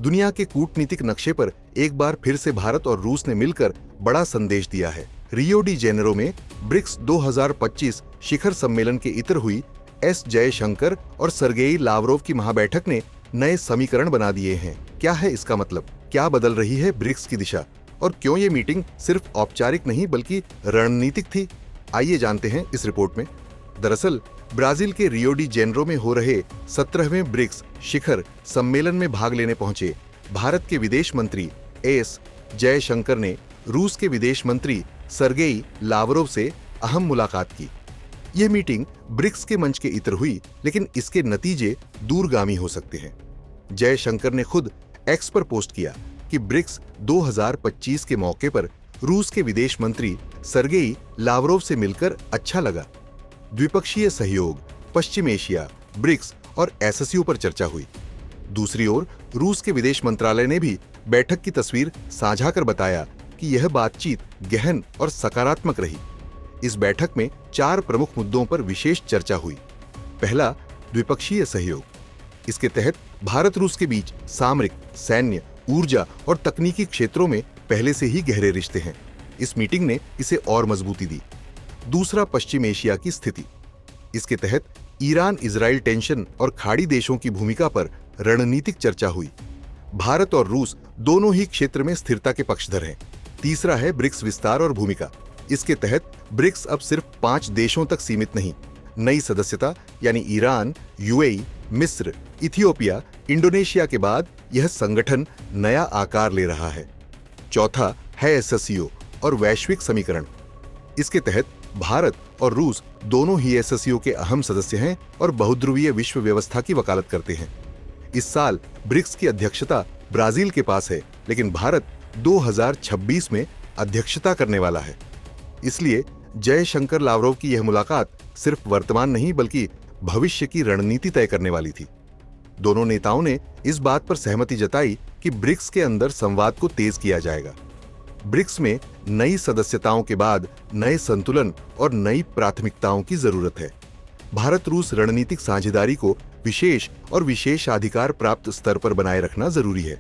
दुनिया के कूटनीतिक नक्शे पर एक बार फिर से भारत और रूस ने मिलकर बड़ा संदेश दिया है। रियो डी जेनेरो में ब्रिक्स 2025 शिखर सम्मेलन के इतर हुई एस जयशंकर और सर्गेई लावरोव की महाबैठक ने नए समीकरण बना दिए हैं। क्या है इसका मतलब? क्या बदल रही है ब्रिक्स की दिशा? और क्यों ये मीटिंग सिर्फ औपचारिक नहीं बल्कि रणनीतिक थी? आइए जानते हैं इस रिपोर्ट में। दरअसल ब्राजील के रियो डी जेनेरो में हो रहे 17वें ब्रिक्स शिखर सम्मेलन में भाग लेने पहुंचे भारत के विदेश मंत्री एस जयशंकर ने रूस के विदेश मंत्री सर्गेई लावरोव से अहम मुलाकात की। यह मीटिंग ब्रिक्स के मंच के इतर हुई, लेकिन इसके नतीजे दूरगामी हो सकते हैं। जयशंकर ने खुद एक्स पर पोस्ट किया कि ब्रिक्स 2025 के मौके पर रूस के विदेश मंत्री सर्गेई लावरोव से मिलकर अच्छा लगा। द्विपक्षीय सहयोग, पश्चिम एशिया, ब्रिक्स और एससीओ पर चर्चा हुई। दूसरी ओर रूस के विदेश मंत्रालय ने भी बैठक की तस्वीर साझा कर बताया कि यह बातचीत गहन और सकारात्मक रही। इस बैठक में 4 प्रमुख मुद्दों पर विशेष चर्चा हुई। पहला, द्विपक्षीय सहयोग। इसके तहत भारत रूस के बीच सामरिक, सैन्य, ऊर्जा और तकनीकी क्षेत्रों में पहले से ही गहरे रिश्ते हैं। इस मीटिंग ने इसे और मजबूती दी। दूसरा, पश्चिम एशिया की स्थिति। इसके तहत ईरान इजराइल टेंशन और खाड़ी देशों की भूमिका पर रणनीतिक चर्चा हुई। भारत और रूस दोनों ही क्षेत्र में स्थिरता के पक्षधर हैं। तीसरा है ब्रिक्स विस्तार और भूमिका। इसके तहत ब्रिक्स अब सिर्फ 5 देशों तक सीमित नहीं, नई सदस्यता यानी ईरान, यूएई, मिस्र, इथियोपिया, इंडोनेशिया के बाद यह संगठन नया आकार ले रहा है। चौथा है एससीओ और वैश्विक समीकरण। इसके तहत भारत और रूस दोनों ही एससीओ के अहम सदस्य हैं और बहुध्रुवीय विश्व व्यवस्था की वकालत करते हैं। इस साल ब्रिक्स की अध्यक्षता ब्राजील के पास है, लेकिन भारत 2026 में अध्यक्षता करने वाला है। इसलिए जयशंकर लावरोव की यह मुलाकात सिर्फ वर्तमान नहीं बल्कि भविष्य की रणनीति तय करने वाली थी। दोनों नेताओं ने इस बात पर सहमति जताई कि ब्रिक्स के अंदर संवाद को तेज किया जाएगा। ब्रिक्स में नई सदस्यताओं के बाद नए संतुलन और नई प्राथमिकताओं की जरूरत है। भारत रूस रणनीतिक साझेदारी को विशेष और विशेषाधिकार प्राप्त स्तर पर बनाए रखना जरूरी है।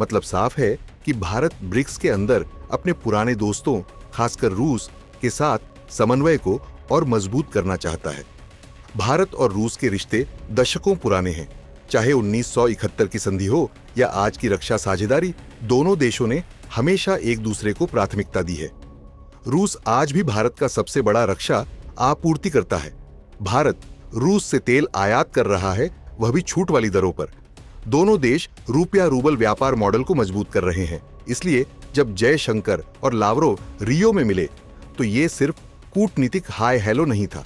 मतलब साफ है कि भारत ब्रिक्स के अंदर अपने पुराने दोस्तों, खासकर रूस के साथ समन्वय को और मजबूत करना चाहता है। भारत और रूस के रिश्ते दशकों पुराने हैं। चाहे 1971 की संधि हो या आज की रक्षा साझेदारी, दोनों देशों ने हमेशा एक दूसरे को प्राथमिकता दी है। रूस आज भी भारत का सबसे बड़ा रक्षा आपूर्ति करता है। भारत रूस से तेल आयात कर रहा है, वह भी छूट वाली दरों पर। दोनों देश रुपया रूबल व्यापार मॉडल को मजबूत कर रहे हैं। इसलिए जब जयशंकर और लावरोव रियो में मिले तो ये सिर्फ कूटनीतिक हाय हेलो नहीं था।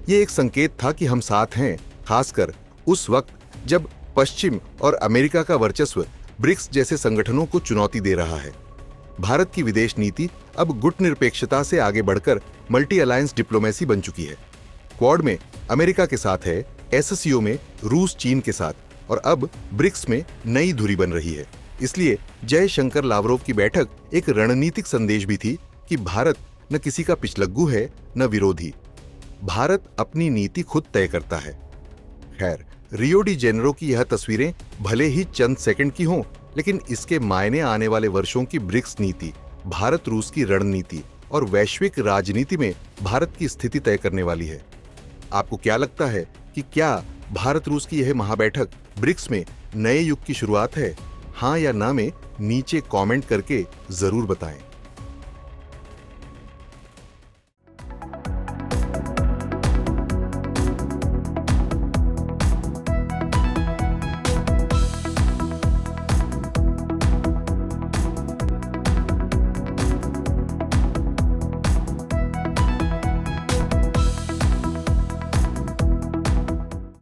ये एक संकेत था कि हम साथ हैं, खासकर उस वक्त जब पश्चिम और अमेरिका का वर्चस्व ब्रिक्स जैसे संगठनों को चुनौती दे रहा है। भारत की विदेश नीति अब गुटनिरपेक्षता से आगे बढ़कर मल्टी अलायंस डिप्लोमेसी बन चुकी है। क्वाड में अमेरिका के साथ है, एससीओ में रूस चीन के साथ, और अब ब्रिक्स में नई धुरी बन रही है। इसलिए जयशंकर लावरोव की बैठक एक रणनीतिक संदेश भी थी कि भारत न किसी का पिछलग्गू है न विरोधी। भारत अपनी नीति खुद तय करता है। खैर, रियो डी जेनेरो की यह तस्वीरें भले ही चंद सेकंड की हों, लेकिन इसके मायने आने वाले वर्षों की ब्रिक्स नीति, भारत रूस की रणनीति और वैश्विक राजनीति में भारत की स्थिति तय करने वाली है। आपको क्या लगता है कि क्या भारत रूस की यह महाबैठक ब्रिक्स में नए युग की शुरुआत है? हाँ या ना में नीचे कमेंट करके जरूर बताएं।